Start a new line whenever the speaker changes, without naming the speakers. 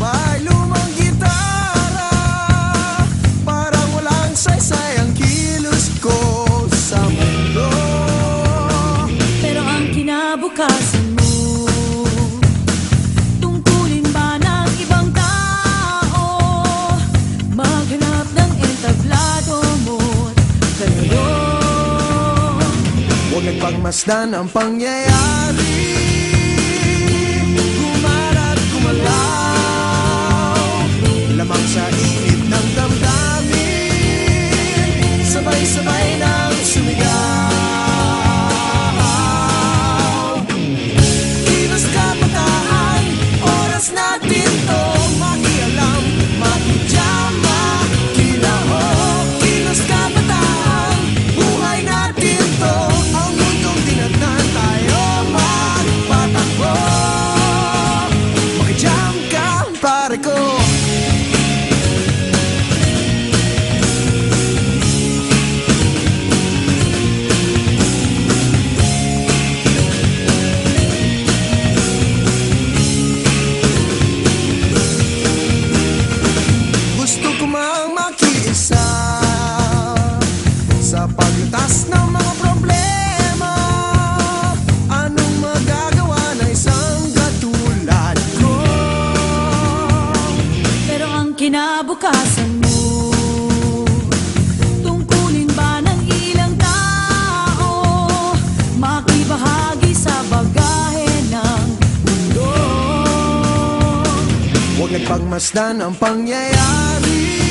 May lumang gitara, parang walang saysay ang kilos ko sa mundo.
Pero ang kinabukasan mo, tungkulin ba ng ibang tao? Maghanap ng entablado mo't kalaro.
Huwag nagpagmasdan ang pangyayari, gumarat gumalaw, lamang sa init ng damdamin, sabay-sabay nang sumigaw. Kilos kabataan, oras natin to makialam, makijama, kilahok. Kilos kabataan, buhay natin to, ang mundong dinatnan tayo magpatakbo. Makijam ka, pare ko. Gusto ko mang makiisa sa paglutas ng mga problema. Anong magagawa ng isang katulad ko?
Pero ang kinabukasan mo, tungkulin ba ng ilang tao? Makibahagi sa bagahe ng mundo.
Huwag nagpagmasdan ang pangyayari,